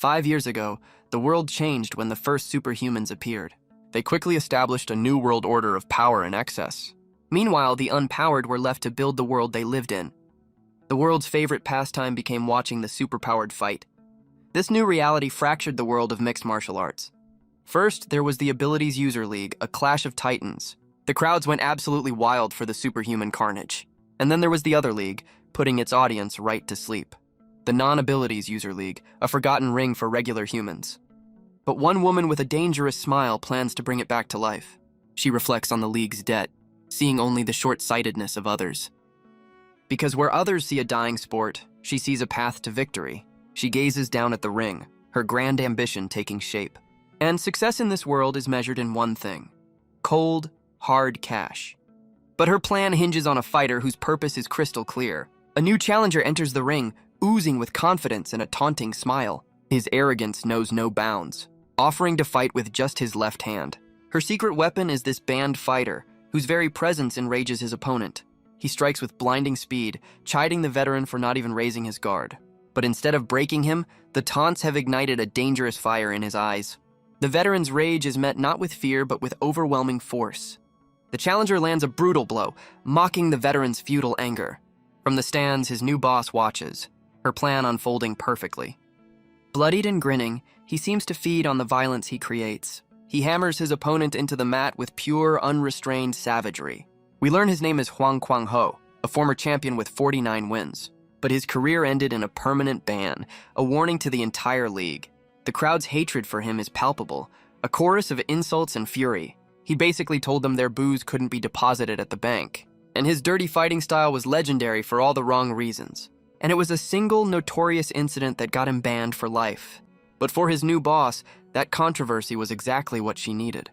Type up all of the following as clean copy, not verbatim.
5 years ago, the world changed when the first superhumans appeared. They quickly established a new world order of power and excess. Meanwhile, the unpowered were left to build the world they lived in. The world's favorite pastime became watching the superpowered fight. This new reality fractured the world of mixed martial arts. First, there was the Abilities User League, a clash of titans. The crowds went absolutely wild for the superhuman carnage. And then there was the other league, putting its audience right to sleep. The Non-Abilities User League, a forgotten ring for regular humans. But one woman with a dangerous smile plans to bring it back to life. She reflects on the league's debt, seeing only the short-sightedness of others. Because where others see a dying sport, she sees a path to victory. She gazes down at the ring, her grand ambition taking shape. And success in this world is measured in one thing: cold, hard cash. But her plan hinges on a fighter whose purpose is crystal clear. A new challenger enters the ring, oozing with confidence and a taunting smile. His arrogance knows no bounds, offering to fight with just his left hand. Her secret weapon is this banned fighter, whose very presence enrages his opponent. He strikes with blinding speed, chiding the veteran for not even raising his guard. But instead of breaking him, the taunts have ignited a dangerous fire in his eyes. The veteran's rage is met not with fear, but with overwhelming force. The challenger lands a brutal blow, mocking the veteran's futile anger. From the stands, his new boss watches, her plan unfolding perfectly. Bloodied and grinning, he seems to feed on the violence he creates. He hammers his opponent into the mat with pure, unrestrained savagery. We learn his name is Huang Kwang-ho, a former champion with 49 wins. But his career ended in a permanent ban, a warning to the entire league. The crowd's hatred for him is palpable, a chorus of insults and fury. He basically told them their booze couldn't be deposited at the bank. And his dirty fighting style was legendary for all the wrong reasons. And it was a single notorious incident that got him banned for life. But for his new boss, that controversy was exactly what she needed.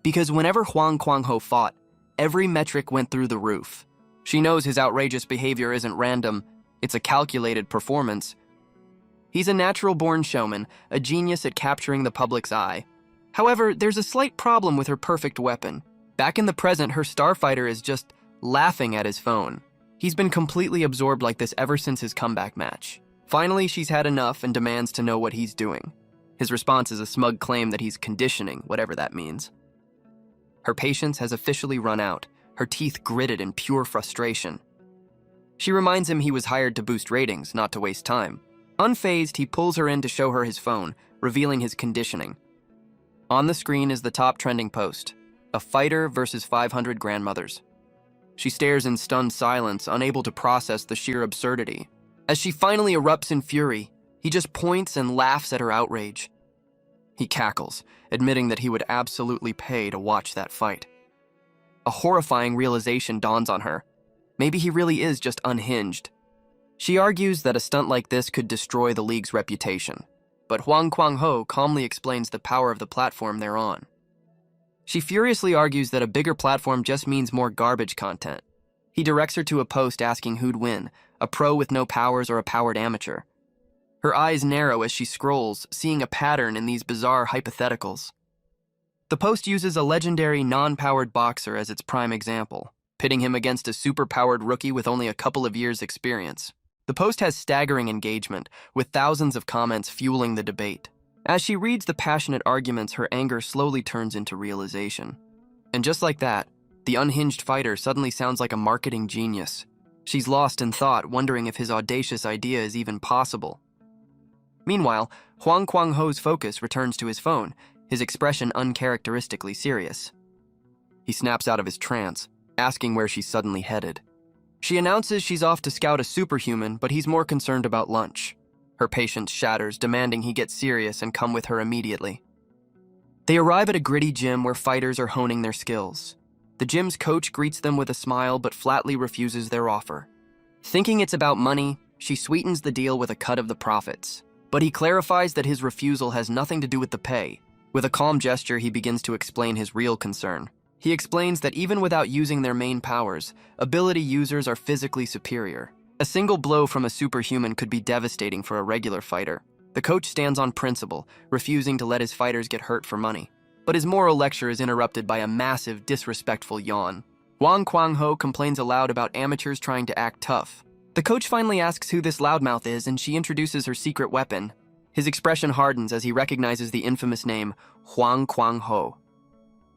Because whenever Huang Kwang-ho fought, every metric went through the roof. She knows his outrageous behavior isn't random, it's a calculated performance. He's a natural-born showman, a genius at capturing the public's eye. However, there's a slight problem with her perfect weapon. Back in the present, her starfighter is just laughing at his phone. He's been completely absorbed like this ever since his comeback match. Finally, she's had enough and demands to know what he's doing. His response is a smug claim that he's conditioning, whatever that means. Her patience has officially run out, her teeth gritted in pure frustration. She reminds him he was hired to boost ratings, not to waste time. Unfazed, he pulls her in to show her his phone, revealing his conditioning. On the screen is the top trending post: a fighter versus 500 grandmothers. She stares in stunned silence, unable to process the sheer absurdity. As she finally erupts in fury, he just points and laughs at her outrage. He cackles, admitting that he would absolutely pay to watch that fight. A horrifying realization dawns on her. Maybe he really is just unhinged. She argues that a stunt like this could destroy the league's reputation, but Huang Kwang-ho calmly explains the power of the platform they're on. She furiously argues that a bigger platform just means more garbage content. He directs her to a post asking who'd win, a pro with no powers or a powered amateur. Her eyes narrow as she scrolls, seeing a pattern in these bizarre hypotheticals. The post uses a legendary non-powered boxer as its prime example, pitting him against a super-powered rookie with only a couple of years' experience. The post has staggering engagement, with thousands of comments fueling the debate. As she reads the passionate arguments, her anger slowly turns into realization. And just like that, the unhinged fighter suddenly sounds like a marketing genius. She's lost in thought, wondering if his audacious idea is even possible. Meanwhile, Huang Kwang-ho's focus returns to his phone, his expression uncharacteristically serious. He snaps out of his trance, asking where she's suddenly headed. She announces she's off to scout a superhuman, but he's more concerned about lunch. Her patience shatters, demanding he get serious and come with her immediately. They arrive at a gritty gym where fighters are honing their skills. The gym's coach greets them with a smile but flatly refuses their offer. Thinking it's about money, she sweetens the deal with a cut of the profits. But he clarifies that his refusal has nothing to do with the pay. With a calm gesture, he begins to explain his real concern. He explains that even without using their main powers, ability users are physically superior. A single blow from a superhuman could be devastating for a regular fighter. The coach stands on principle, refusing to let his fighters get hurt for money. But his moral lecture is interrupted by a massive, disrespectful yawn. Huang Kwang-ho complains aloud about amateurs trying to act tough. The coach finally asks who this loudmouth is, and she introduces her secret weapon. His expression hardens as he recognizes the infamous name Huang Kwang-ho.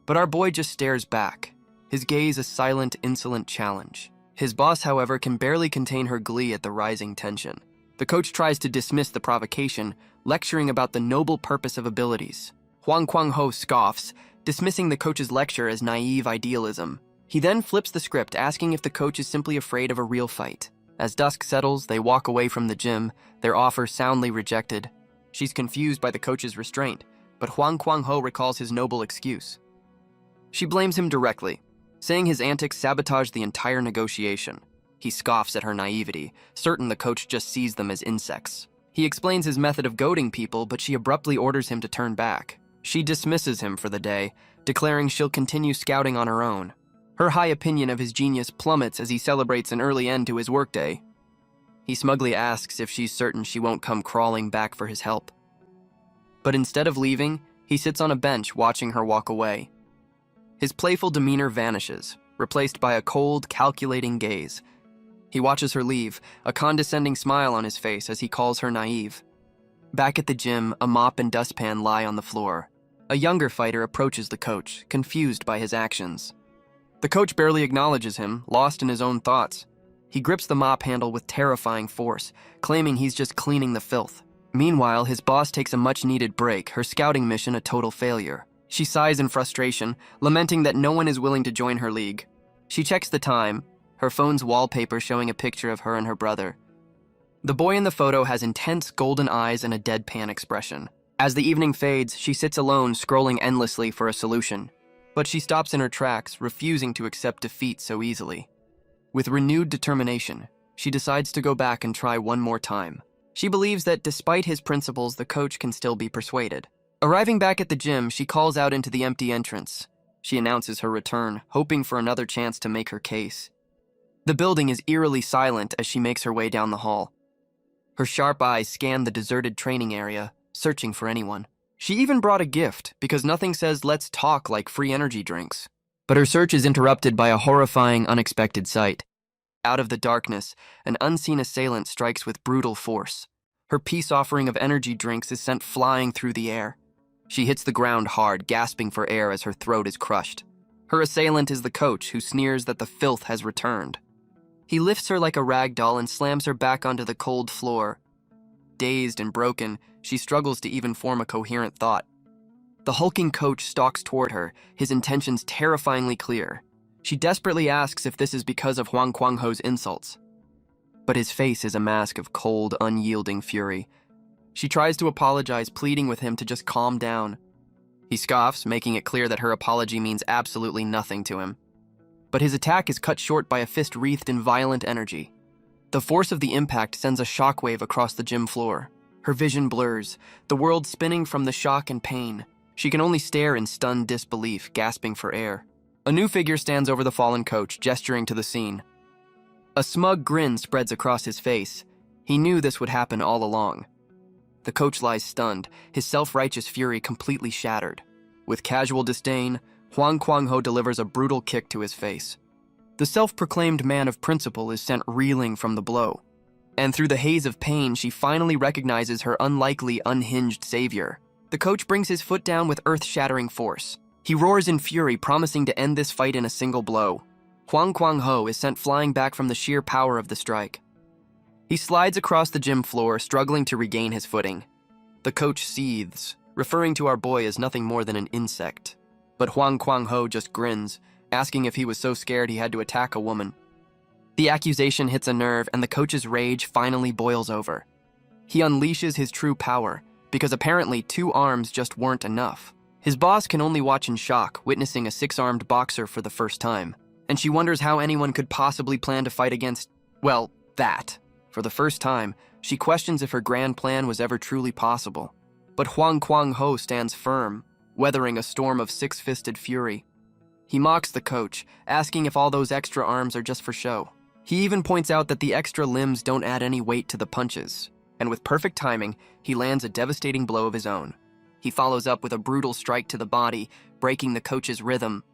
But our boy just stares back, his gaze a silent, insolent challenge. His boss, however, can barely contain her glee at the rising tension. The coach tries to dismiss the provocation, lecturing about the noble purpose of abilities. Huang Kwang-ho scoffs, dismissing the coach's lecture as naive idealism. He then flips the script, asking if the coach is simply afraid of a real fight. As dusk settles, they walk away from the gym, their offer soundly rejected. She's confused by the coach's restraint, but Huang Kwang-ho recalls his noble excuse. She blames him directly, saying his antics sabotage the entire negotiation. He scoffs at her naivety, certain the coach just sees them as insects. He explains his method of goading people, but she abruptly orders him to turn back. She dismisses him for the day, declaring she'll continue scouting on her own. Her high opinion of his genius plummets as he celebrates an early end to his workday. He smugly asks if she's certain she won't come crawling back for his help. But instead of leaving, he sits on a bench watching her walk away. His playful demeanor vanishes, replaced by a cold, calculating gaze. He watches her leave, a condescending smile on his face as he calls her naive. Back at the gym, a mop and dustpan lie on the floor. A younger fighter approaches the coach, confused by his actions. The coach barely acknowledges him, lost in his own thoughts. He grips the mop handle with terrifying force, claiming he's just cleaning the filth. Meanwhile, his boss takes a much-needed break, her scouting mission a total failure. She sighs in frustration, lamenting that no one is willing to join her league. She checks the time, her phone's wallpaper showing a picture of her and her brother. The boy in the photo has intense golden eyes and a deadpan expression. As the evening fades, she sits alone, scrolling endlessly for a solution. But she stops in her tracks, refusing to accept defeat so easily. With renewed determination, she decides to go back and try one more time. She believes that despite his principles, the coach can still be persuaded. Arriving back at the gym, she calls out into the empty entrance. She announces her return, hoping for another chance to make her case. The building is eerily silent as she makes her way down the hall. Her sharp eyes scan the deserted training area, searching for anyone. She even brought a gift, because nothing says let's talk like free energy drinks. But her search is interrupted by a horrifying, unexpected sight. Out of the darkness, an unseen assailant strikes with brutal force. Her peace offering of energy drinks is sent flying through the air. She hits the ground hard, gasping for air as her throat is crushed. Her assailant is the coach, who sneers that the filth has returned. He lifts her like a rag doll and slams her back onto the cold floor. Dazed and broken, she struggles to even form a coherent thought. The hulking coach stalks toward her, his intentions terrifyingly clear. She desperately asks if this is because of Huang Kwang-ho's insults. But his face is a mask of cold, unyielding fury. She tries to apologize, pleading with him to just calm down. He scoffs, making it clear that her apology means absolutely nothing to him. But his attack is cut short by a fist wreathed in violent energy. The force of the impact sends a shockwave across the gym floor. Her vision blurs, the world spinning from the shock and pain. She can only stare in stunned disbelief, gasping for air. A new figure stands over the fallen coach, gesturing to the scene. A smug grin spreads across his face. He knew this would happen all along. The coach lies stunned, his self-righteous fury completely shattered. With casual disdain, Huang Kwang-ho delivers a brutal kick to his face. The self-proclaimed man of principle is sent reeling from the blow. And through the haze of pain, she finally recognizes her unlikely, unhinged savior. The coach brings his foot down with earth-shattering force. He roars in fury, promising to end this fight in a single blow. Huang Kwang-ho is sent flying back from the sheer power of the strike. He slides across the gym floor, struggling to regain his footing. The coach seethes, referring to our boy as nothing more than an insect. But Huang Kwang-ho just grins, asking if he was so scared he had to attack a woman. The accusation hits a nerve, and the coach's rage finally boils over. He unleashes his true power, because apparently 2 arms just weren't enough. His boss can only watch in shock, witnessing a 6-armed boxer for the first time. And she wonders how anyone could possibly plan to fight against, well, that. For the first time, she questions if her grand plan was ever truly possible. But Huang Kwang-ho stands firm, weathering a storm of 6-fisted fury. He mocks the coach, asking if all those extra arms are just for show. He even points out that the extra limbs don't add any weight to the punches. And with perfect timing, he lands a devastating blow of his own. He follows up with a brutal strike to the body, breaking the coach's rhythm.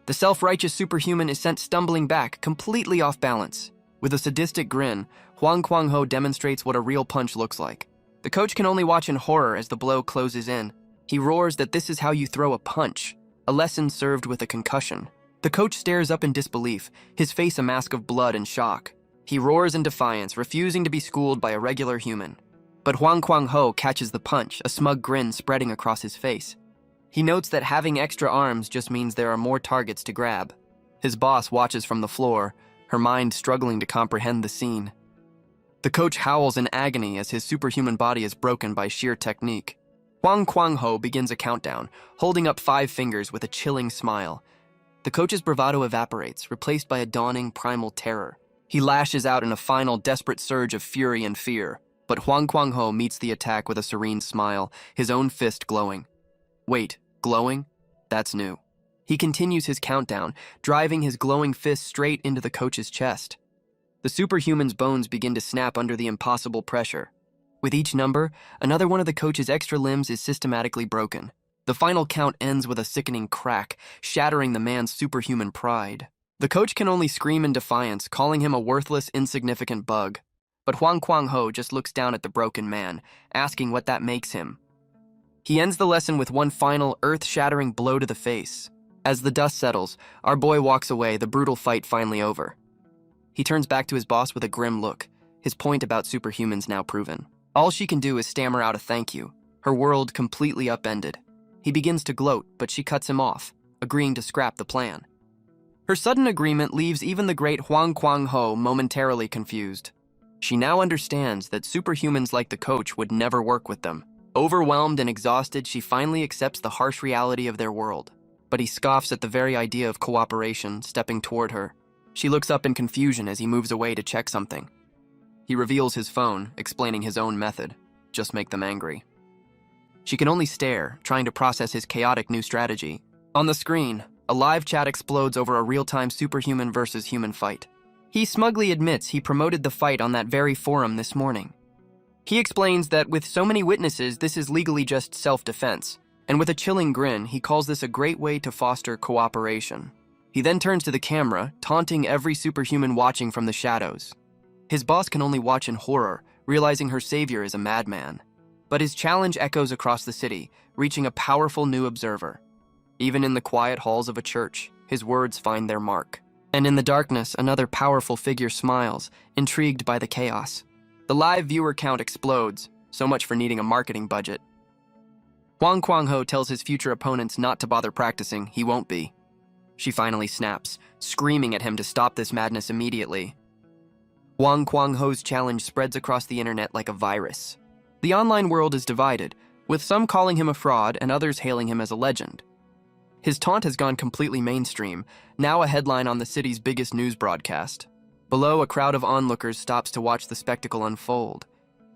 The self-righteous superhuman is sent stumbling back, completely off balance. With a sadistic grin, Huang Kwang-ho demonstrates what a real punch looks like. The coach can only watch in horror as the blow closes in. He roars that this is how you throw a punch, a lesson served with a concussion. The coach stares up in disbelief, his face a mask of blood and shock. He roars in defiance, refusing to be schooled by a regular human. But Huang Kwang-ho catches the punch, a smug grin spreading across his face. He notes that having extra arms just means there are more targets to grab. His boss watches from the floor, her mind struggling to comprehend the scene. The coach howls in agony as his superhuman body is broken by sheer technique. Huang Kwang-ho begins a countdown, holding up 5 fingers with a chilling smile. The coach's bravado evaporates, replaced by a dawning primal terror. He lashes out in a final desperate surge of fury and fear, but Huang Kwang-ho meets the attack with a serene smile, his own fist glowing. Wait, glowing? That's new. He continues his countdown, driving his glowing fist straight into the coach's chest. The superhuman's bones begin to snap under the impossible pressure. With each number, another one of the coach's extra limbs is systematically broken. The final count ends with a sickening crack, shattering the man's superhuman pride. The coach can only scream in defiance, calling him a worthless, insignificant bug. But Huang Kwang-ho just looks down at the broken man, asking what that makes him. He ends the lesson with one final, earth-shattering blow to the face. As the dust settles, our boy walks away, the brutal fight finally over. He turns back to his boss with a grim look, his point about superhumans now proven. All she can do is stammer out a thank you, her world completely upended. He begins to gloat, but she cuts him off, agreeing to scrap the plan. Her sudden agreement leaves even the great Huang Kwang-ho momentarily confused. She now understands that superhumans like the coach would never work with them. Overwhelmed and exhausted, she finally accepts the harsh reality of their world. But he scoffs at the very idea of cooperation, stepping toward her. She looks up in confusion as he moves away to check something. He reveals his phone, explaining his own method. Just make them angry. She can only stare, trying to process his chaotic new strategy. On the screen, a live chat explodes over a real-time superhuman versus human fight. He smugly admits he promoted the fight on that very forum this morning. He explains that with so many witnesses, this is legally just self-defense, and with a chilling grin, he calls this a great way to foster cooperation. He then turns to the camera, taunting every superhuman watching from the shadows. His boss can only watch in horror, realizing her savior is a madman. But his challenge echoes across the city, reaching a powerful new observer. Even in the quiet halls of a church, his words find their mark. And in the darkness, another powerful figure smiles, intrigued by the chaos. The live viewer count explodes, so much for needing a marketing budget. Huang Kwang-ho tells his future opponents not to bother practicing, he won't be. She finally snaps, screaming at him to stop this madness immediately. Huang Kwang-ho's challenge spreads across the internet like a virus. The online world is divided, with some calling him a fraud and others hailing him as a legend. His taunt has gone completely mainstream, now a headline on the city's biggest news broadcast. Below, a crowd of onlookers stops to watch the spectacle unfold.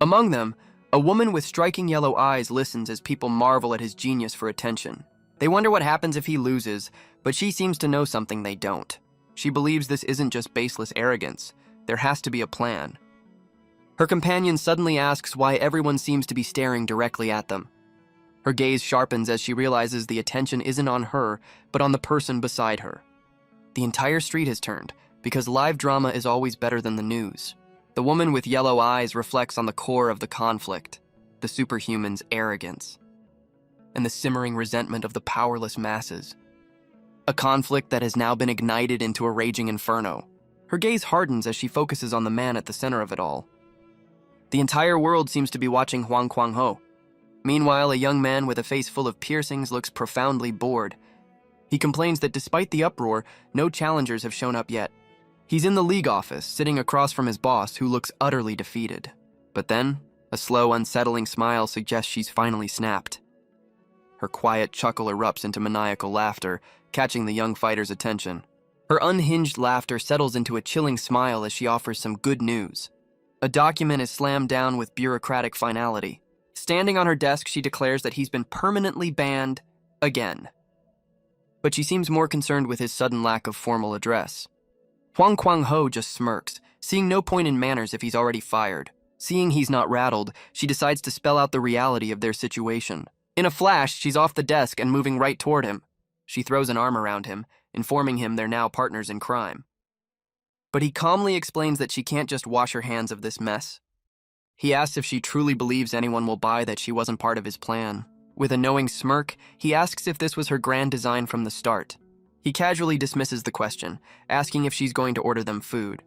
Among them, a woman with striking yellow eyes listens as people marvel at his genius for attention. They wonder what happens if he loses, but she seems to know something they don't. She believes this isn't just baseless arrogance. There has to be a plan. Her companion suddenly asks why everyone seems to be staring directly at them. Her gaze sharpens as she realizes the attention isn't on her, but on the person beside her. The entire street has turned, because live drama is always better than the news. The woman with yellow eyes reflects on the core of the conflict, the superhuman's arrogance, and the simmering resentment of the powerless masses. A conflict that has now been ignited into a raging inferno. Her gaze hardens as she focuses on the man at the center of it all. The entire world seems to be watching Huang Kwang-ho. Meanwhile, a young man with a face full of piercings looks profoundly bored. He complains that despite the uproar, no challengers have shown up yet. He's in the league office, sitting across from his boss, who looks utterly defeated. But then, a slow, unsettling smile suggests she's finally snapped. Her quiet chuckle erupts into maniacal laughter, catching the young fighter's attention. Her unhinged laughter settles into a chilling smile as she offers some good news. A document is slammed down with bureaucratic finality. Standing on her desk, she declares that he's been permanently banned again. But she seems more concerned with his sudden lack of formal address. Huang Kwang-ho just smirks, seeing no point in manners if he's already fired. Seeing he's not rattled, she decides to spell out the reality of their situation. In a flash, she's off the desk and moving right toward him. She throws an arm around him, informing him they're now partners in crime. But he calmly explains that she can't just wash her hands of this mess. He asks if she truly believes anyone will buy that she wasn't part of his plan. With a knowing smirk, he asks if this was her grand design from the start. He casually dismisses the question, asking if she's going to order them food.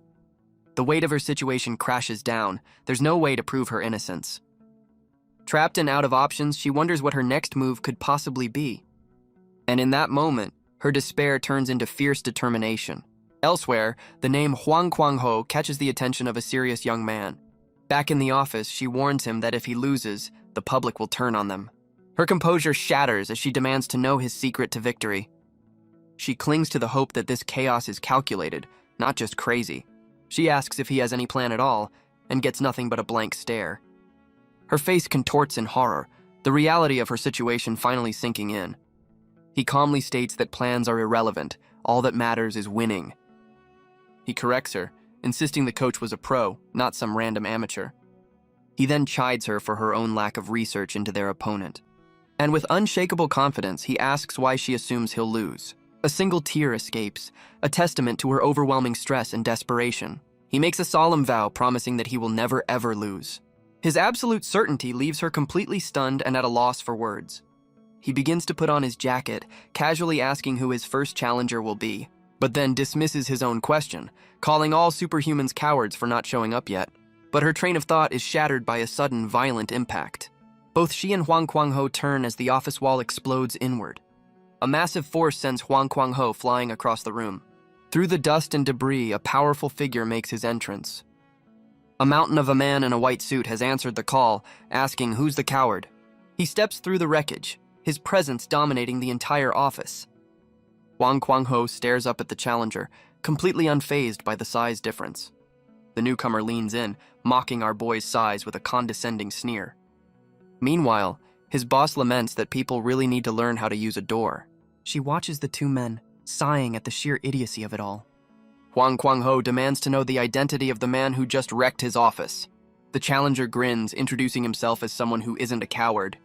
The weight of her situation crashes down. There's no way to prove her innocence. Trapped and out of options, she wonders what her next move could possibly be. And in that moment, her despair turns into fierce determination. Elsewhere, the name Huang Kuang-ho catches the attention of a serious young man. Back in the office, she warns him that if he loses, the public will turn on them. Her composure shatters as she demands to know his secret to victory. She clings to the hope that this chaos is calculated, not just crazy. She asks if he has any plan at all, and gets nothing but a blank stare. Her face contorts in horror, the reality of her situation finally sinking in. He calmly states that plans are irrelevant, all that matters is winning. He corrects her, insisting the coach was a pro, not some random amateur. He then chides her for her own lack of research into their opponent. And with unshakable confidence, he asks why she assumes he'll lose. A single tear escapes, a testament to her overwhelming stress and desperation. He makes a solemn vow, promising that he will never ever lose. His absolute certainty leaves her completely stunned and at a loss for words. He begins to put on his jacket, casually asking who his first challenger will be, but then dismisses his own question, calling all superhumans cowards for not showing up yet. But her train of thought is shattered by a sudden, violent impact. Both she and Huang Kuang-ho turn as the office wall explodes inward. A massive force sends Huang Kuang-ho flying across the room. Through the dust and debris, a powerful figure makes his entrance. A mountain of a man in a white suit has answered the call, asking who's the coward. He steps through the wreckage, his presence dominating the entire office. Huang Kuang-ho stares up at the challenger, completely unfazed by the size difference. The newcomer leans in, mocking our boy's size with a condescending sneer. Meanwhile, his boss laments that people really need to learn how to use a door. She watches the two men, sighing at the sheer idiocy of it all. Huang Kuang-ho demands to know the identity of the man who just wrecked his office. The challenger grins, introducing himself as someone who isn't a coward.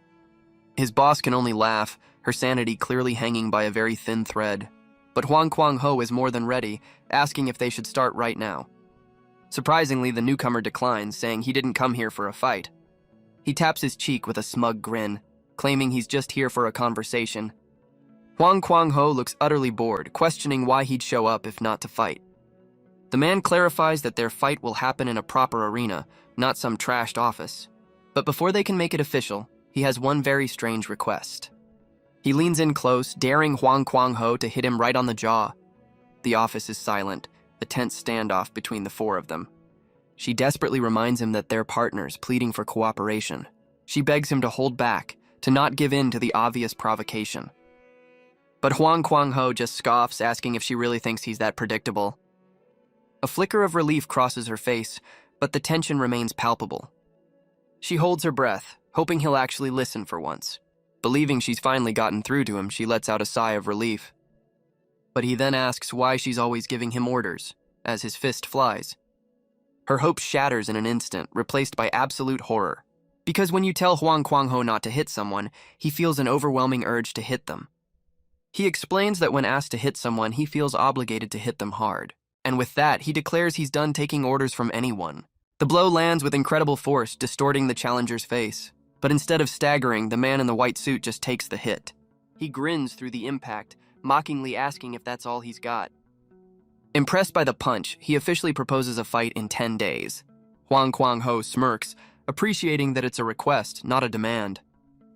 His boss can only laugh, her sanity clearly hanging by a very thin thread. But Huang Kuang-ho is more than ready, asking if they should start right now. Surprisingly, the newcomer declines, saying he didn't come here for a fight. He taps his cheek with a smug grin, claiming he's just here for a conversation. Huang Kuang-ho looks utterly bored, questioning why he'd show up if not to fight. The man clarifies that their fight will happen in a proper arena, not some trashed office. But before they can make it official, he has one very strange request. He leans in close, daring Huang Kuang-ho to hit him right on the jaw. The office is silent, a tense standoff between the four of them. She desperately reminds him that they're partners, pleading for cooperation. She begs him to hold back, to not give in to the obvious provocation. But Huang Kuang-ho just scoffs, asking if she really thinks he's that predictable. A flicker of relief crosses her face, but the tension remains palpable. She holds her breath, hoping he'll actually listen for once. Believing she's finally gotten through to him, she lets out a sigh of relief. But he then asks why she's always giving him orders, as his fist flies. Her hope shatters in an instant, replaced by absolute horror. Because when you tell Huang Kuang-ho not to hit someone, he feels an overwhelming urge to hit them. He explains that when asked to hit someone, he feels obligated to hit them hard. And with that, he declares he's done taking orders from anyone. The blow lands with incredible force, distorting the challenger's face. But instead of staggering, the man in the white suit just takes the hit. He grins through the impact, mockingly asking if that's all he's got. Impressed by the punch, he officially proposes a fight in 10 days. Huang Kuang-ho smirks, appreciating that it's a request, not a demand.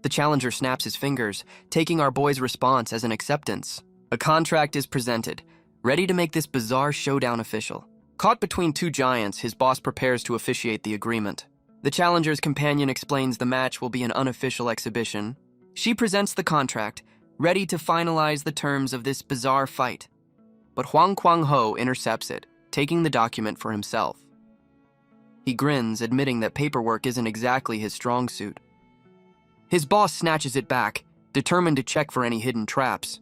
The challenger snaps his fingers, taking our boy's response as an acceptance. A contract is presented, ready to make this bizarre showdown official. Caught between two giants, his boss prepares to officiate the agreement. The challenger's companion explains the match will be an unofficial exhibition. She presents the contract, ready to finalize the terms of this bizarre fight. But Huang Kuang-ho intercepts it, taking the document for himself. He grins, admitting that paperwork isn't exactly his strong suit. His boss snatches it back, determined to check for any hidden traps.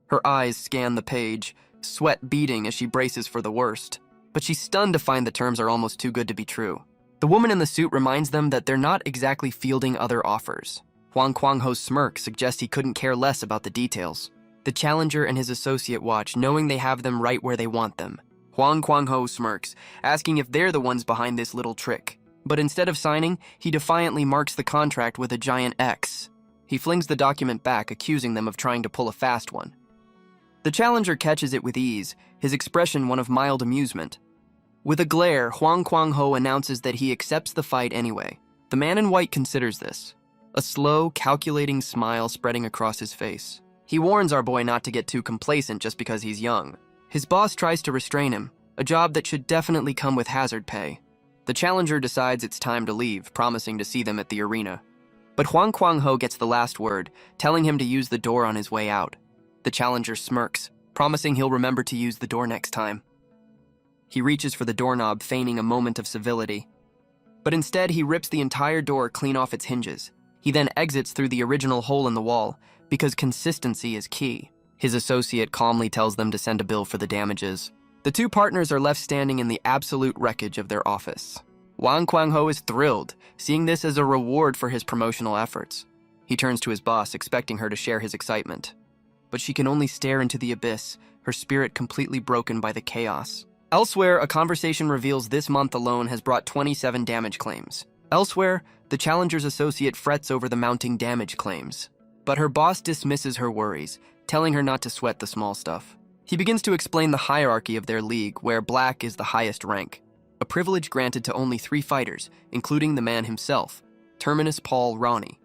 Her eyes scan the page, sweat beading as she braces for the worst. But she's stunned to find the terms are almost too good to be true. The woman in the suit reminds them that they're not exactly fielding other offers. Huang Kuang-ho's smirk suggests he couldn't care less about the details. The challenger and his associate watch, knowing they have them right where they want them. Huang Kuang-ho smirks, asking if they're the ones behind this little trick. But instead of signing, he defiantly marks the contract with a giant X. He flings the document back, accusing them of trying to pull a fast one. The challenger catches it with ease, his expression one of mild amusement. With a glare, Huang Kuang-ho announces that he accepts the fight anyway. The man in white considers this, a slow, calculating smile spreading across his face. He warns our boy not to get too complacent just because he's young. His boss tries to restrain him, a job that should definitely come with hazard pay. The challenger decides it's time to leave, promising to see them at the arena. But Huang Kuang-ho gets the last word, telling him to use the door on his way out. The challenger smirks, promising he'll remember to use the door next time. He reaches for the doorknob, feigning a moment of civility. But instead, he rips the entire door clean off its hinges. He then exits through the original hole in the wall, because consistency is key. His associate calmly tells them to send a bill for the damages. The two partners are left standing in the absolute wreckage of their office. Huang Kuang-ho is thrilled, seeing this as a reward for his promotional efforts. He turns to his boss, expecting her to share his excitement. But she can only stare into the abyss, her spirit completely broken by the chaos. Elsewhere, a conversation reveals this month alone has brought 27 damage claims. Elsewhere, the challenger's associate frets over the mounting damage claims. But her boss dismisses her worries, telling her not to sweat the small stuff. He begins to explain the hierarchy of their league, where black is the highest rank, a privilege granted to only 3 fighters, including the man himself, Terminus Paul Ronnie.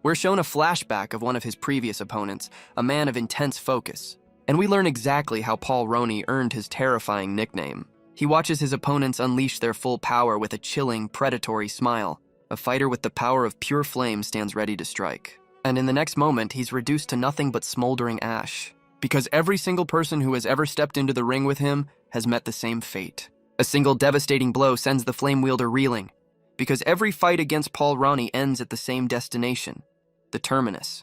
We're shown a flashback of one of his previous opponents, a man of intense focus, and we learn exactly how Paul Ronnie earned his terrifying nickname. He watches his opponents unleash their full power with a chilling, predatory smile. A fighter with the power of pure flame stands ready to strike. And in the next moment, he's reduced to nothing but smoldering ash. Because every single person who has ever stepped into the ring with him has met the same fate. A single devastating blow sends the flame wielder reeling. Because every fight against Paul Ronnie ends at the same destination, the terminus.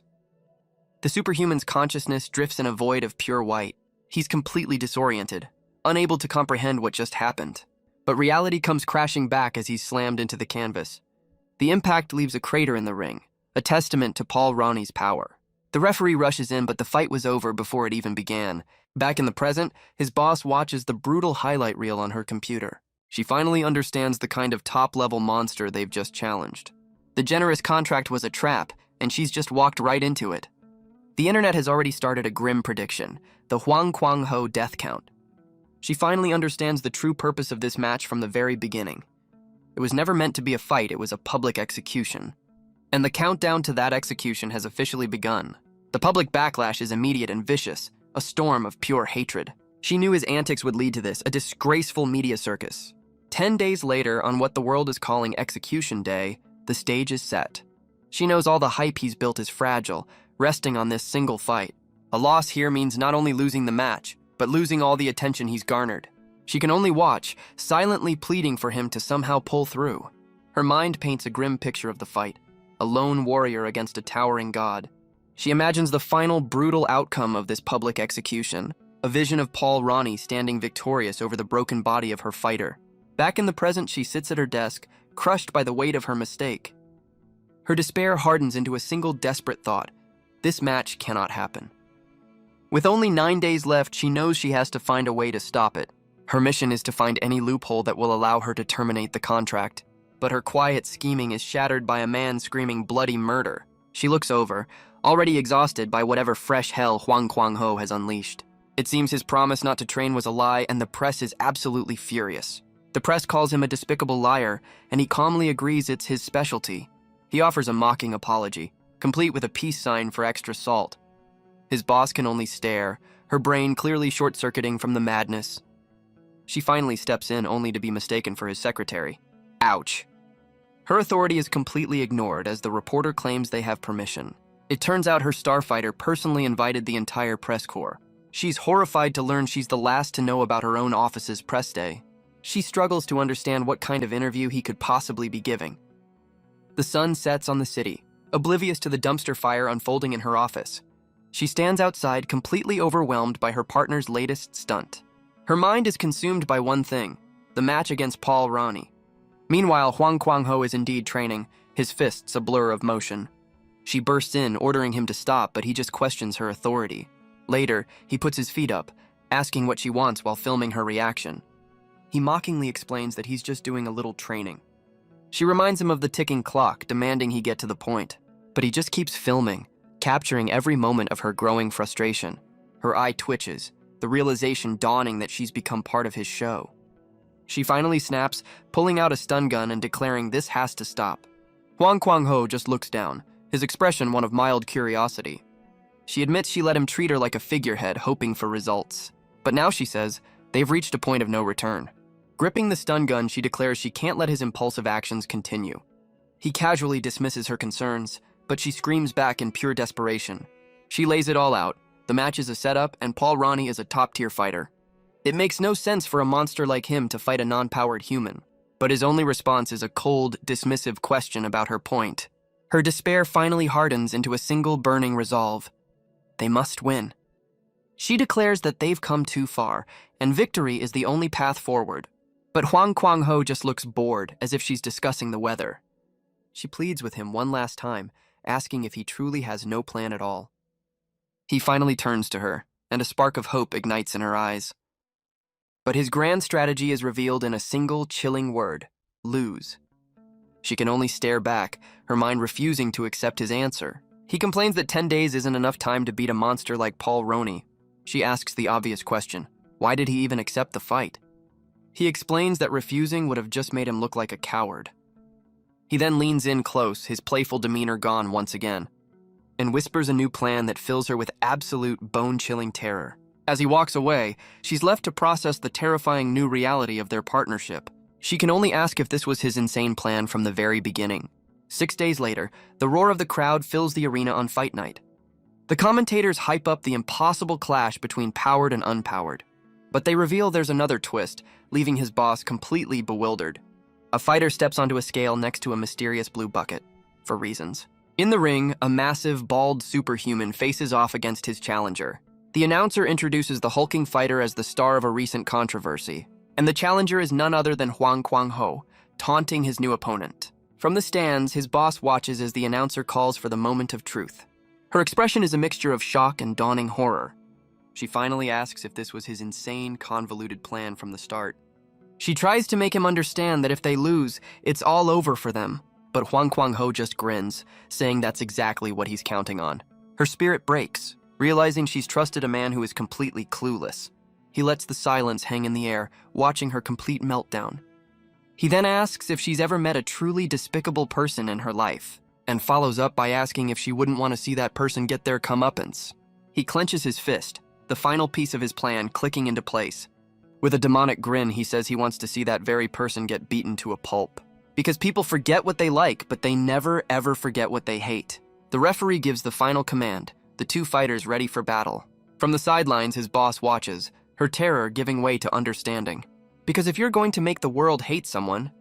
The superhuman's consciousness drifts in a void of pure white. He's completely disoriented, unable to comprehend what just happened. But reality comes crashing back as he's slammed into the canvas. The impact leaves a crater in the ring, a testament to Paul Ronnie's power. The referee rushes in, but the fight was over before it even began. Back in the present, his boss watches the brutal highlight reel on her computer. She finally understands the kind of top-level monster they've just challenged. The generous contract was a trap, and she's just walked right into it. The internet has already started a grim prediction, the Huang Kuang-ho death count. She finally understands the true purpose of this match from the very beginning. It was never meant to be a fight, it was a public execution. And the countdown to that execution has officially begun. The public backlash is immediate and vicious, a storm of pure hatred. She knew his antics would lead to this, a disgraceful media circus. 10 days later, on what the world is calling Execution Day, the stage is set. She knows all the hype he's built is fragile, resting on this single fight. A loss here means not only losing the match, but losing all the attention he's garnered. She can only watch, silently pleading for him to somehow pull through. Her mind paints a grim picture of the fight, a lone warrior against a towering god. She imagines the final brutal outcome of this public execution, a vision of Paul Ronnie standing victorious over the broken body of her fighter. Back in the present, she sits at her desk, crushed by the weight of her mistake. Her despair hardens into a single desperate thought: this match cannot happen. With only 9 days left, she knows she has to find a way to stop it. Her mission is to find any loophole that will allow her to terminate the contract. But her quiet scheming is shattered by a man screaming bloody murder. She looks over, already exhausted by whatever fresh hell Huang Kuang-ho has unleashed. It seems his promise not to train was a lie, and the press is absolutely furious. The press calls him a despicable liar, and he calmly agrees it's his specialty. He offers a mocking apology, complete with a peace sign for extra salt. His boss can only stare, her brain clearly short-circuiting from the madness. She finally steps in, only to be mistaken for his secretary. Ouch. Her authority is completely ignored as the reporter claims they have permission. It turns out her starfighter personally invited the entire press corps. She's horrified to learn she's the last to know about her own office's press day. She struggles to understand what kind of interview he could possibly be giving. The sun sets on the city, oblivious to the dumpster fire unfolding in her office. She stands outside, completely overwhelmed by her partner's latest stunt. Her mind is consumed by one thing: the match against Paul Ronnie. Meanwhile, Huang Kuang-ho is indeed training, his fists a blur of motion. She bursts in, ordering him to stop, but he just questions her authority. Later, he puts his feet up, asking what she wants while filming her reaction. He mockingly explains that he's just doing a little training. She reminds him of the ticking clock, demanding he get to the point. But he just keeps filming, capturing every moment of her growing frustration. Her eye twitches, the realization dawning that she's become part of his show. She finally snaps, pulling out a stun gun and declaring this has to stop. Huang Kwang-ho just looks down, his expression one of mild curiosity. She admits she let him treat her like a figurehead, hoping for results. But now she says they've reached a point of no return. Gripping the stun gun, she declares she can't let his impulsive actions continue. He casually dismisses her concerns, but she screams back in pure desperation. She lays it all out. The match is a setup, and Paul Ronnie is a top-tier fighter. It makes no sense for a monster like him to fight a non-powered human, but his only response is a cold, dismissive question about her point. Her despair finally hardens into a single burning resolve. They must win. She declares that they've come too far, and victory is the only path forward. But Huang Kwang-ho just looks bored, as if she's discussing the weather. She pleads with him one last time, asking if he truly has no plan at all. He finally turns to her, and a spark of hope ignites in her eyes. But his grand strategy is revealed in a single chilling word: lose. She can only stare back, her mind refusing to accept his answer. He complains that 10 days isn't enough time to beat a monster like Paul Ronnie. She asks the obvious question: why did he even accept the fight? He explains that refusing would have just made him look like a coward. He then leans in close, his playful demeanor gone once again, and whispers a new plan that fills her with absolute bone-chilling terror. As he walks away, she's left to process the terrifying new reality of their partnership. She can only ask if this was his insane plan from the very beginning. 6 days later, the roar of the crowd fills the arena on fight night. The commentators hype up the impossible clash between powered and unpowered. But they reveal there's another twist, leaving his boss completely bewildered. A fighter steps onto a scale next to a mysterious blue bucket, for reasons. In the ring, a massive, bald superhuman faces off against his challenger. The announcer introduces the hulking fighter as the star of a recent controversy, and the challenger is none other than Huang Kwang-ho, taunting his new opponent. From the stands, his boss watches as the announcer calls for the moment of truth. Her expression is a mixture of shock and dawning horror. She finally asks if this was his insane, convoluted plan from the start. She tries to make him understand that if they lose, it's all over for them, but Huang Kwang-ho just grins, saying that's exactly what he's counting on. Her spirit breaks, realizing she's trusted a man who is completely clueless. He lets the silence hang in the air, watching her complete meltdown. He then asks if she's ever met a truly despicable person in her life, and follows up by asking if she wouldn't want to see that person get their comeuppance. He clenches his fist, the final piece of his plan clicking into place. With a demonic grin, he says he wants to see that very person get beaten to a pulp. Because people forget what they like, but they never ever forget what they hate. The referee gives the final command, the two fighters ready for battle. From the sidelines, his boss watches, her terror giving way to understanding. Because if you're going to make the world hate someone,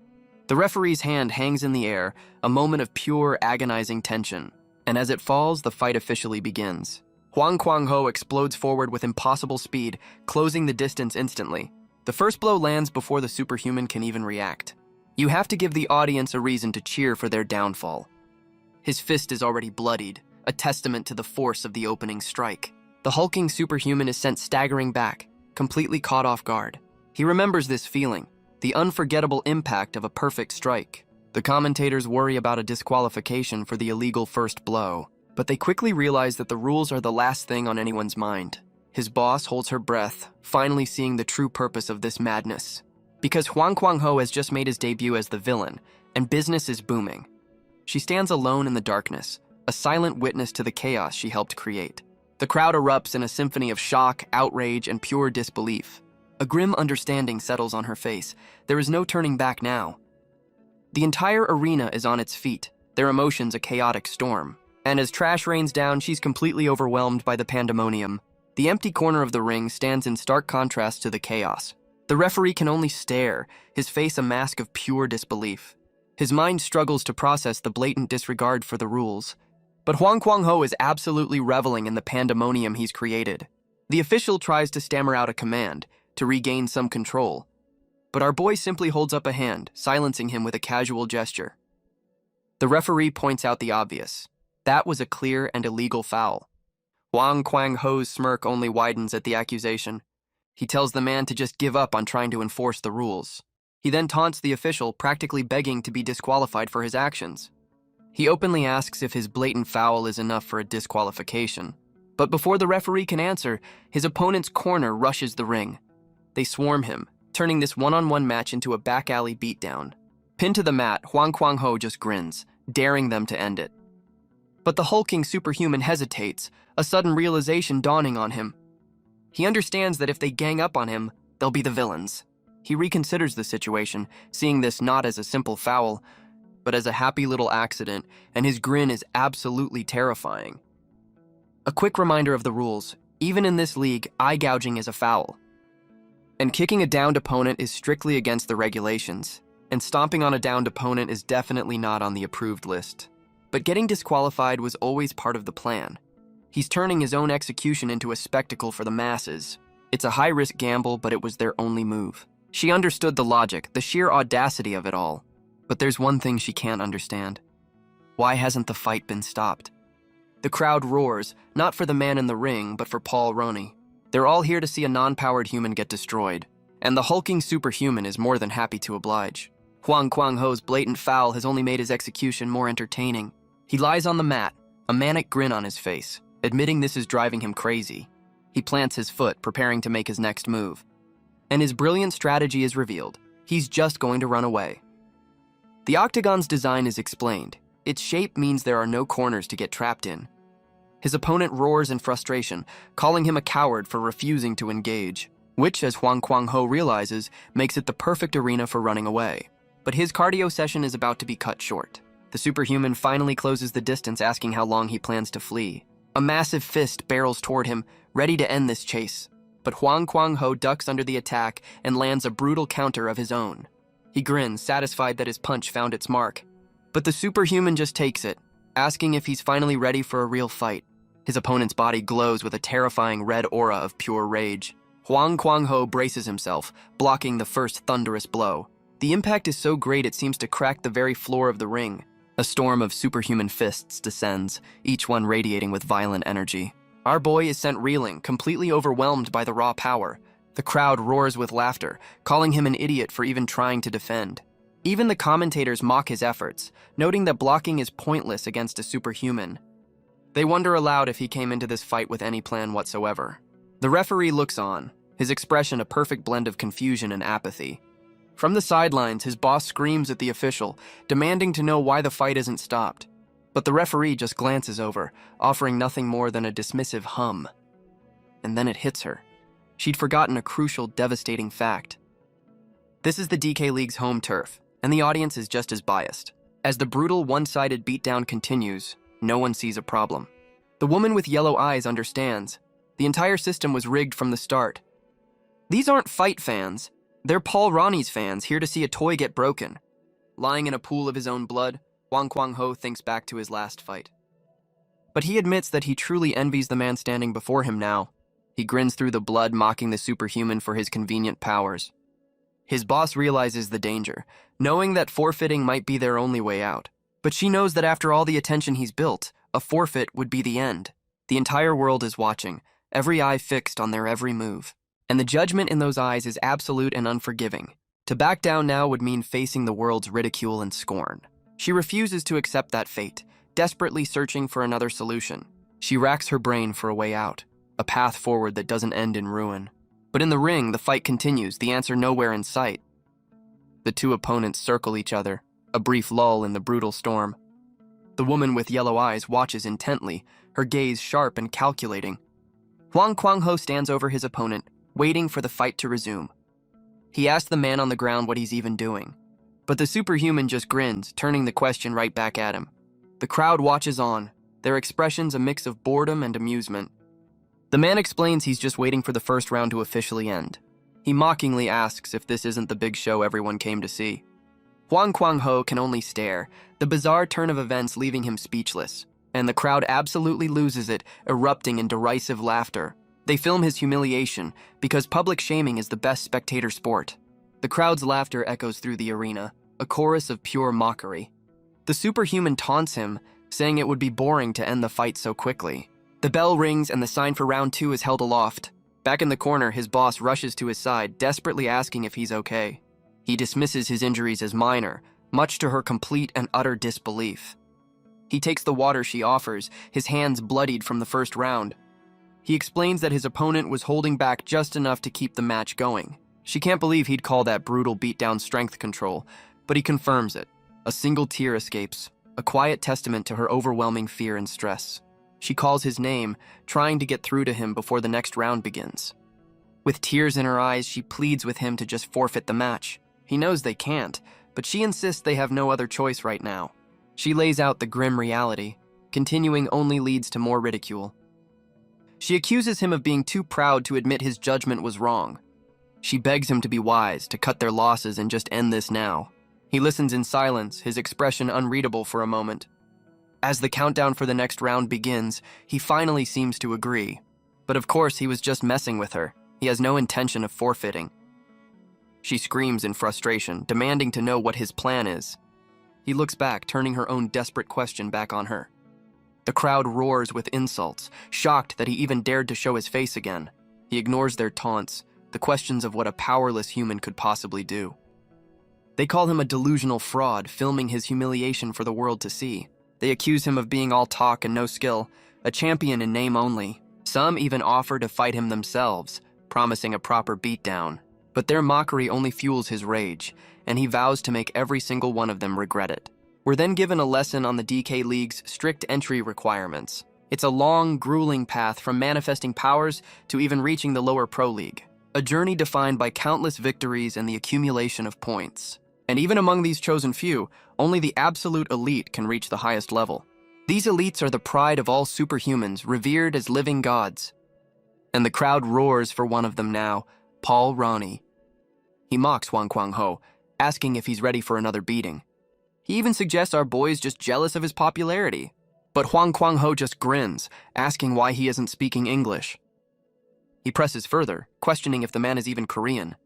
the referee's hand hangs in the air, a moment of pure, agonizing tension. And as it falls, the fight officially begins. Huang Kwang-ho explodes forward with impossible speed, closing the distance instantly. The first blow lands before the superhuman can even react. You have to give the audience a reason to cheer for their downfall. His fist is already bloodied, a testament to the force of the opening strike. The hulking superhuman is sent staggering back, completely caught off guard. He remembers this feeling, the unforgettable impact of a perfect strike. The commentators worry about a disqualification for the illegal first blow, but they quickly realize that the rules are the last thing on anyone's mind. His boss holds her breath, finally seeing the true purpose of this madness. Because Huang Kwang-ho has just made his debut as the villain, and business is booming. She stands alone in the darkness, a silent witness to the chaos she helped create. The crowd erupts in a symphony of shock, outrage, and pure disbelief. A grim understanding settles on her face. There is no turning back now. The entire arena is on its feet, their emotions a chaotic storm. And as trash rains down, she's completely overwhelmed by the pandemonium. The empty corner of the ring stands in stark contrast to the chaos. The referee can only stare, his face a mask of pure disbelief. His mind struggles to process the blatant disregard for the rules. But Huang Kwang-ho is absolutely reveling in the pandemonium he's created. The official tries to stammer out a command, to regain some control. But our boy simply holds up a hand, silencing him with a casual gesture. The referee points out the obvious. That was a clear and illegal foul. Huang Kwang-ho's smirk only widens at the accusation. He tells the man to just give up on trying to enforce the rules. He then taunts the official, practically begging to be disqualified for his actions. He openly asks if his blatant foul is enough for a disqualification. But before the referee can answer, his opponent's corner rushes the ring. They swarm him, turning this one-on-one match into a back alley beatdown. Pinned to the mat, Huang Kwang-ho just grins, daring them to end it. But the hulking superhuman hesitates, a sudden realization dawning on him. He understands that if they gang up on him, they'll be the villains. He reconsiders the situation, seeing this not as a simple foul, but as a happy little accident, and his grin is absolutely terrifying. A quick reminder of the rules: even in this league, eye gouging is a foul. And kicking a downed opponent is strictly against the regulations, and stomping on a downed opponent is definitely not on the approved list. But getting disqualified was always part of the plan. He's turning his own execution into a spectacle for the masses. It's a high-risk gamble, but it was their only move. She understood the logic, the sheer audacity of it all. But there's one thing she can't understand. Why hasn't the fight been stopped? The crowd roars, not for the man in the ring, but for Paul Roney. They're all here to see a non-powered human get destroyed, and the hulking superhuman is more than happy to oblige. Huang Kwang-ho's blatant foul has only made his execution more entertaining. He lies on the mat, a manic grin on his face, admitting this is driving him crazy. He plants his foot, preparing to make his next move. And his brilliant strategy is revealed. He's just going to run away. The octagon's design is explained. Its shape means there are no corners to get trapped in. His opponent roars in frustration, calling him a coward for refusing to engage, which, as Huang Kwang-ho realizes, makes it the perfect arena for running away. But his cardio session is about to be cut short. The superhuman finally closes the distance, asking how long he plans to flee. A massive fist barrels toward him, ready to end this chase. But Huang Kwang-ho ducks under the attack and lands a brutal counter of his own. He grins, satisfied that his punch found its mark. But the superhuman just takes it, asking if he's finally ready for a real fight. His opponent's body glows with a terrifying red aura of pure rage. Huang Kwang-ho braces himself, blocking the first thunderous blow. The impact is so great it seems to crack the very floor of the ring. A storm of superhuman fists descends, each one radiating with violent energy. Our boy is sent reeling, completely overwhelmed by the raw power. The crowd roars with laughter, calling him an idiot for even trying to defend. Even the commentators mock his efforts, noting that blocking is pointless against a superhuman. They wonder aloud if he came into this fight with any plan whatsoever. The referee looks on, his expression a perfect blend of confusion and apathy. From the sidelines, his boss screams at the official, demanding to know why the fight isn't stopped. But the referee just glances over, offering nothing more than a dismissive hum. And then it hits her. She'd forgotten a crucial, devastating fact. This is the DK League's home turf, and the audience is just as biased. As the brutal, one-sided beatdown continues, no one sees a problem. The woman with yellow eyes understands. The entire system was rigged from the start. These aren't fight fans. They're Paul Roney's fans, here to see a toy get broken. Lying in a pool of his own blood, Huang Kwang-ho thinks back to his last fight. But he admits that he truly envies the man standing before him now. He grins through the blood, mocking the superhuman for his convenient powers. His boss realizes the danger, knowing that forfeiting might be their only way out. But she knows that after all the attention he's built, a forfeit would be the end. The entire world is watching, every eye fixed on their every move. And the judgment in those eyes is absolute and unforgiving. To back down now would mean facing the world's ridicule and scorn. She refuses to accept that fate, desperately searching for another solution. She racks her brain for a way out, a path forward that doesn't end in ruin. But in the ring, the fight continues, the answer nowhere in sight. The two opponents circle each other, a brief lull in the brutal storm. The woman with yellow eyes watches intently, her gaze sharp and calculating. Huang Kwang-ho stands over his opponent, waiting for the fight to resume. He asks the man on the ground what he's even doing. But the superhuman just grins, turning the question right back at him. The crowd watches on, their expressions a mix of boredom and amusement. The man explains he's just waiting for the first round to officially end. He mockingly asks if this isn't the big show everyone came to see. Huang Kwang-ho can only stare, the bizarre turn of events leaving him speechless, and the crowd absolutely loses it, erupting in derisive laughter. They film his humiliation, because public shaming is the best spectator sport. The crowd's laughter echoes through the arena, a chorus of pure mockery. The superhuman taunts him, saying it would be boring to end the fight so quickly. The bell rings and the sign for round 2 is held aloft. Back in the corner, his boss rushes to his side, desperately asking if he's okay. He dismisses his injuries as minor, much to her complete and utter disbelief. He takes the water she offers, his hands bloodied from the first round. He explains that his opponent was holding back just enough to keep the match going. She can't believe he'd call that brutal beatdown strength control, but he confirms it. A single tear escapes, a quiet testament to her overwhelming fear and stress. She calls his name, trying to get through to him before the next round begins. With tears in her eyes, she pleads with him to just forfeit the match. He knows they can't, but she insists they have no other choice right now. She lays out the grim reality. Continuing only leads to more ridicule. She accuses him of being too proud to admit his judgment was wrong. She begs him to be wise, to cut their losses and just end this now. He listens in silence, his expression unreadable for a moment. As the countdown for the next round begins, he finally seems to agree. But of course, he was just messing with her. He has no intention of forfeiting. She screams in frustration, demanding to know what his plan is. He looks back, turning her own desperate question back on her. The crowd roars with insults, shocked that he even dared to show his face again. He ignores their taunts, the questions of what a powerless human could possibly do. They call him a delusional fraud, filming his humiliation for the world to see. They accuse him of being all talk and no skill, a champion in name only. Some even offer to fight him themselves, promising a proper beatdown. But their mockery only fuels his rage, and he vows to make every single one of them regret it. We're then given a lesson on the DK League's strict entry requirements. It's a long, grueling path from manifesting powers to even reaching the lower Pro League. A journey defined by countless victories and the accumulation of points. And even among these chosen few, only the absolute elite can reach the highest level. These elites are the pride of all superhumans, revered as living gods. And the crowd roars for one of them now, Paul Ronnie. He mocks Huang Kwang-ho, asking if he's ready for another beating. He even suggests our boy's just jealous of his popularity. But Huang Kwang-ho just grins, asking why he isn't speaking English. He presses further, questioning if the man is even Korean.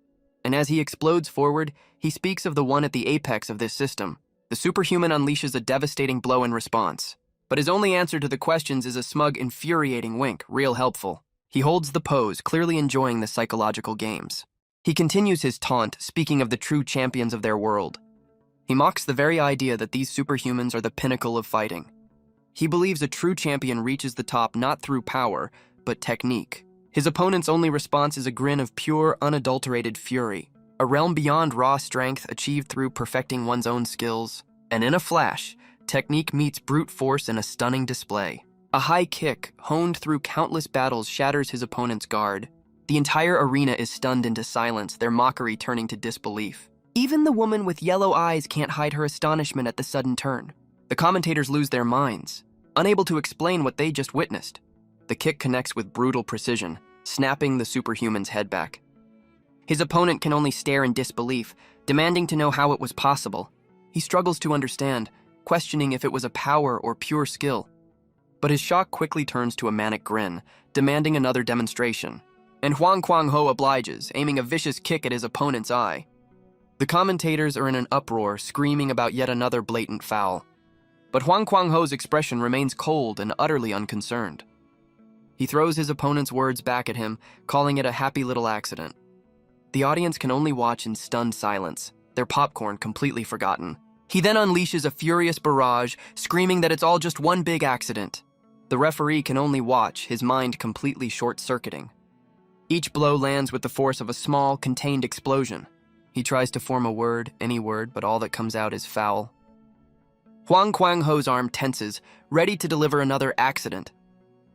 And as he explodes forward, he speaks of the one at the apex of this system. The superhuman unleashes a devastating blow in response. But his only answer to the questions is a smug, infuriating wink, real helpful. He holds the pose, clearly enjoying the psychological games. He continues his taunt, speaking of the true champions of their world. He mocks the very idea that these superhumans are the pinnacle of fighting. He believes a true champion reaches the top not through power, but technique. His opponent's only response is a grin of pure, unadulterated fury, a realm beyond raw strength achieved through perfecting one's own skills. And in a flash, technique meets brute force in a stunning display. A high kick, honed through countless battles, shatters his opponent's guard. The entire arena is stunned into silence, their mockery turning to disbelief. Even the woman with yellow eyes can't hide her astonishment at the sudden turn. The commentators lose their minds, unable to explain what they just witnessed. The kick connects with brutal precision, snapping the superhuman's head back. His opponent can only stare in disbelief, demanding to know how it was possible. He struggles to understand, questioning if it was a power or pure skill. But his shock quickly turns to a manic grin, demanding another demonstration. And Huang Kwang-ho obliges, aiming a vicious kick at his opponent's eye. The commentators are in an uproar, screaming about yet another blatant foul. But Huang Kwang-ho's expression remains cold and utterly unconcerned. He throws his opponent's words back at him, calling it a happy little accident. The audience can only watch in stunned silence, their popcorn completely forgotten. He then unleashes a furious barrage, screaming that it's all just one big accident. The referee can only watch, his mind completely short-circuiting. Each blow lands with the force of a small, contained explosion. He tries to form a word, any word, but all that comes out is foul. Huang Kwang-ho's arm tenses, ready to deliver another accident.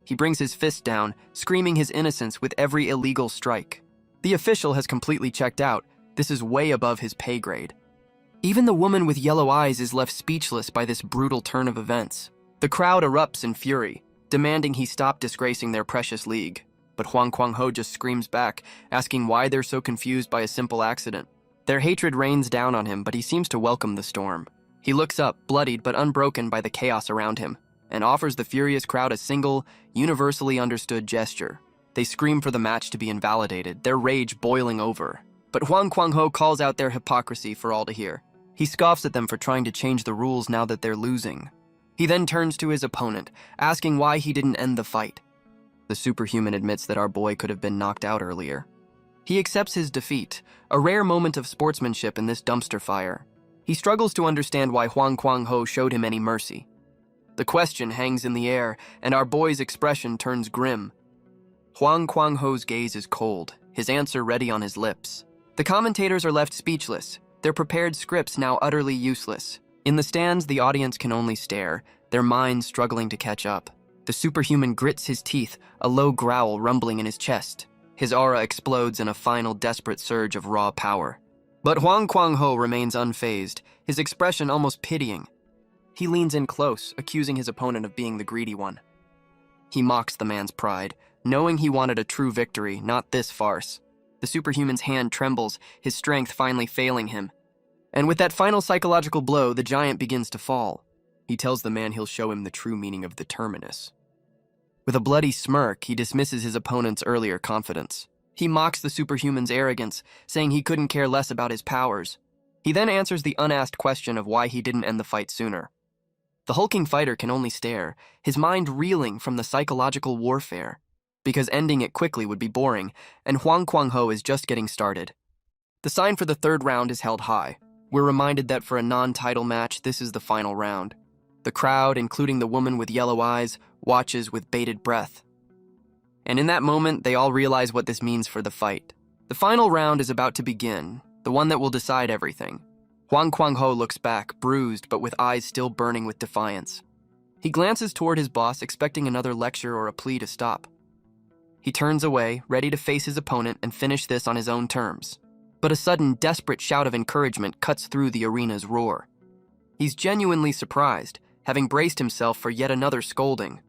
He brings his fist down, screaming his innocence with every illegal strike. The official has completely checked out. This is way above his pay grade. Even the woman with yellow eyes is left speechless by this brutal turn of events. The crowd erupts in fury, demanding he stop disgracing their precious league. But Huang Kwang-ho just screams back, asking why they're so confused by a simple accident. Their hatred rains down on him, but he seems to welcome the storm. He looks up, bloodied but unbroken by the chaos around him, and offers the furious crowd a single, universally understood gesture. They scream for the match to be invalidated, their rage boiling over. But Huang Kwang-ho calls out their hypocrisy for all to hear. He scoffs at them for trying to change the rules now that they're losing. He then turns to his opponent, asking why he didn't end the fight. The superhuman admits that our boy could have been knocked out earlier. He accepts his defeat, a rare moment of sportsmanship in this dumpster fire. He struggles to understand why Huang Kuang-ho showed him any mercy. The question hangs in the air, and our boy's expression turns grim. Huang Kuang-ho's gaze is cold, his answer ready on his lips. The commentators are left speechless, their prepared scripts now utterly useless. In the stands, the audience can only stare, their minds struggling to catch up. The superhuman grits his teeth, a low growl rumbling in his chest. His aura explodes in a final desperate surge of raw power. But Huang Kuang-ho remains unfazed, his expression almost pitying. He leans in close, accusing his opponent of being the greedy one. He mocks the man's pride, knowing he wanted a true victory, not this farce. The superhuman's hand trembles, his strength finally failing him. And with that final psychological blow, the giant begins to fall. He tells the man he'll show him the true meaning of the terminus. With a bloody smirk, he dismisses his opponent's earlier confidence. He mocks the superhuman's arrogance, saying he couldn't care less about his powers. He then answers the unasked question of why he didn't end the fight sooner. The hulking fighter can only stare, his mind reeling from the psychological warfare, because ending it quickly would be boring, and Huang Kuang-ho is just getting started. The sign for the third round is held high. We're reminded that for a non-title match, this is the final round. The crowd, including the woman with yellow eyes, watches with bated breath. And in that moment, they all realize what this means for the fight. The final round is about to begin, the one that will decide everything. Huang Kuang-ho looks back, bruised but with eyes still burning with defiance. He glances toward his boss, expecting another lecture or a plea to stop. He turns away, ready to face his opponent and finish this on his own terms. But a sudden, desperate shout of encouragement cuts through the arena's roar. He's genuinely surprised, having braced himself for yet another scolding.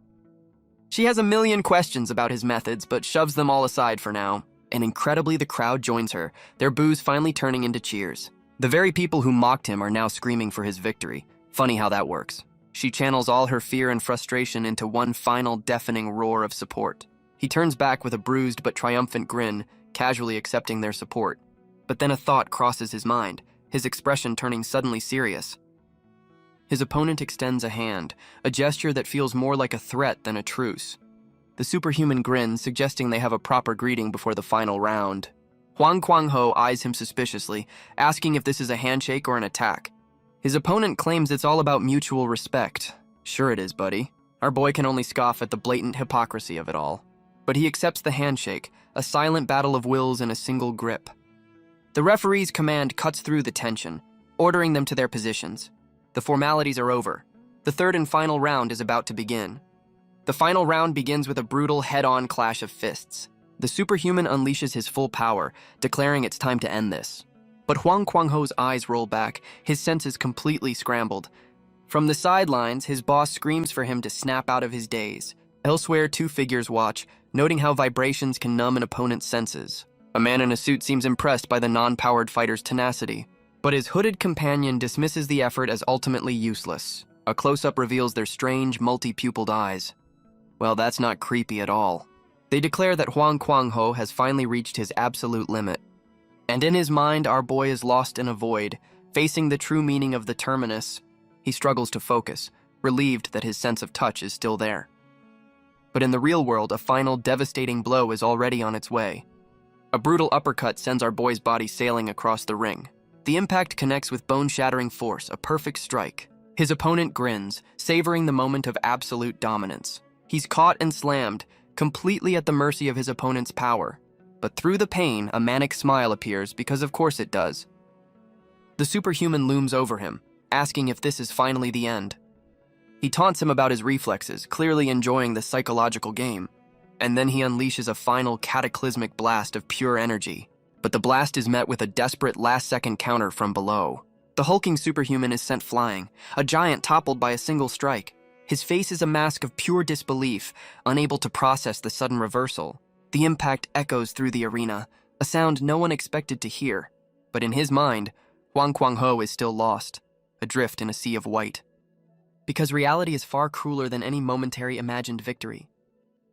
She has a million questions about his methods, but shoves them all aside for now. And incredibly, the crowd joins her, their boos finally turning into cheers. The very people who mocked him are now screaming for his victory. Funny how that works. She channels all her fear and frustration into one final deafening roar of support. He turns back with a bruised but triumphant grin, casually accepting their support. But then a thought crosses his mind, his expression turning suddenly serious. His opponent extends a hand, a gesture that feels more like a threat than a truce. The superhuman grins, suggesting they have a proper greeting before the final round. Huang Kuang-ho eyes him suspiciously, asking if this is a handshake or an attack. His opponent claims it's all about mutual respect. Sure it is, buddy. Our boy can only scoff at the blatant hypocrisy of it all. But he accepts the handshake, a silent battle of wills in a single grip. The referee's command cuts through the tension, ordering them to their positions. The formalities are over. The third and final round is about to begin. The final round begins with a brutal head-on clash of fists. The superhuman unleashes his full power, declaring it's time to end this. But Huang Kuang-ho's eyes roll back, his senses completely scrambled. From the sidelines, his boss screams for him to snap out of his daze. Elsewhere, two figures watch, noting how vibrations can numb an opponent's senses. A man in a suit seems impressed by the non-powered fighter's tenacity, but his hooded companion dismisses the effort as ultimately useless. A close-up reveals their strange, multi-pupiled eyes. Well, that's not creepy at all. They declare that Huang Kuang-ho has finally reached his absolute limit. And in his mind, our boy is lost in a void, facing the true meaning of the terminus. He struggles to focus, relieved that his sense of touch is still there. But in the real world, a final devastating blow is already on its way. A brutal uppercut sends our boy's body sailing across the ring. The impact connects with bone-shattering force, a perfect strike. His opponent grins, savoring the moment of absolute dominance. He's caught and slammed, completely at the mercy of his opponent's power. But through the pain, a manic smile appears, because of course it does. The superhuman looms over him, asking if this is finally the end. He taunts him about his reflexes, clearly enjoying the psychological game. And then he unleashes a final cataclysmic blast of pure energy. But the blast is met with a desperate last-second counter from below. The hulking superhuman is sent flying, a giant toppled by a single strike. His face is a mask of pure disbelief, unable to process the sudden reversal. The impact echoes through the arena, a sound no one expected to hear. But in his mind, Huang Kuang-ho is still lost, adrift in a sea of white. Because reality is far crueler than any momentary imagined victory.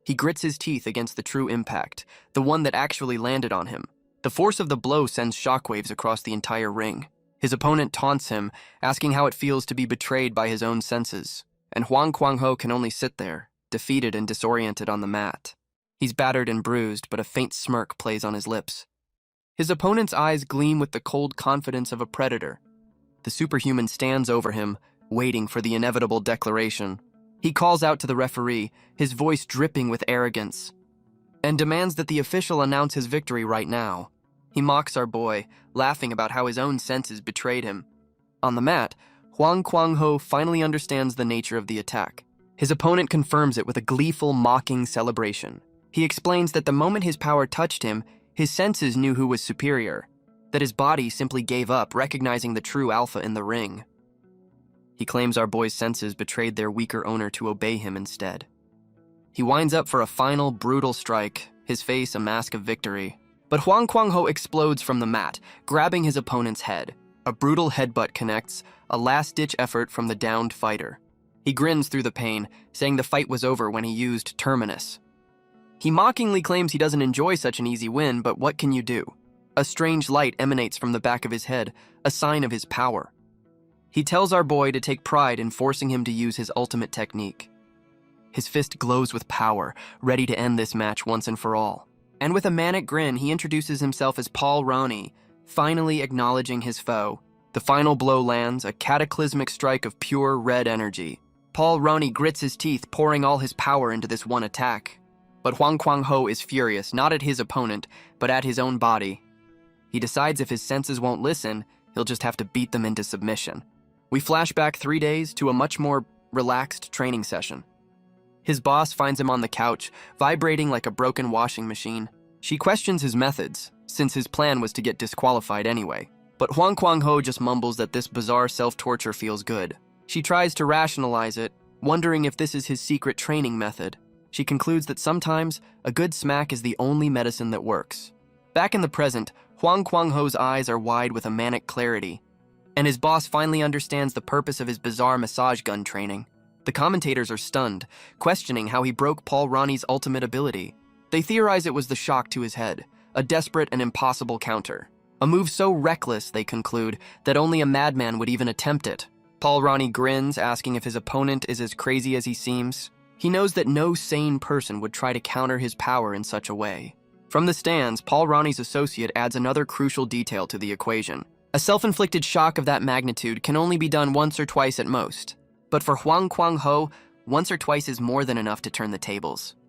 He grits his teeth against the true impact, the one that actually landed on him. The force of the blow sends shockwaves across the entire ring. His opponent taunts him, asking how it feels to be betrayed by his own senses. And Huang Kuang-ho can only sit there, defeated and disoriented on the mat. He's battered and bruised, but a faint smirk plays on his lips. His opponent's eyes gleam with the cold confidence of a predator. The superhuman stands over him, waiting for the inevitable declaration. He calls out to the referee, his voice dripping with arrogance, and demands that the official announce his victory right now. He mocks our boy, laughing about how his own senses betrayed him. On the mat, Huang Kuang-ho finally understands the nature of the attack. His opponent confirms it with a gleeful, mocking celebration. He explains that the moment his power touched him, his senses knew who was superior, that his body simply gave up, recognizing the true alpha in the ring. He claims our boy's senses betrayed their weaker owner to obey him instead. He winds up for a final, brutal strike, his face a mask of victory. But Huang Kuang-ho explodes from the mat, grabbing his opponent's head. A brutal headbutt connects, a last-ditch effort from the downed fighter. He grins through the pain, saying the fight was over when he used Terminus. He mockingly claims he doesn't enjoy such an easy win, but what can you do? A strange light emanates from the back of his head, a sign of his power. He tells our boy to take pride in forcing him to use his ultimate technique. His fist glows with power, ready to end this match once and for all. And with a manic grin, he introduces himself as Paul Ronnie, finally acknowledging his foe. The final blow lands, a cataclysmic strike of pure red energy. Paul Ronnie grits his teeth, pouring all his power into this one attack. But Huang Kuang-ho is furious, not at his opponent, but at his own body. He decides if his senses won't listen, he'll just have to beat them into submission. We flash back 3 days to a much more relaxed training session. His boss finds him on the couch, vibrating like a broken washing machine. She questions his methods, since his plan was to get disqualified anyway. But Huang Kuang-ho just mumbles that this bizarre self-torture feels good. She tries to rationalize it, wondering if this is his secret training method. She concludes that sometimes a good smack is the only medicine that works. Back in the present, Huang Kuang-ho's eyes are wide with a manic clarity, and his boss finally understands the purpose of his bizarre massage gun training. The commentators are stunned, questioning how he broke Paul Ronnie's ultimate ability. They theorize it was the shock to his head, a desperate and impossible counter. A move so reckless, they conclude, that only a madman would even attempt it. Paul Ronnie grins, asking if his opponent is as crazy as he seems. He knows that no sane person would try to counter his power in such a way. From the stands, Paul Ronnie's associate adds another crucial detail to the equation. A self-inflicted shock of that magnitude can only be done once or twice at most. But for Huang Kuang-ho, once or twice is more than enough to turn the tables.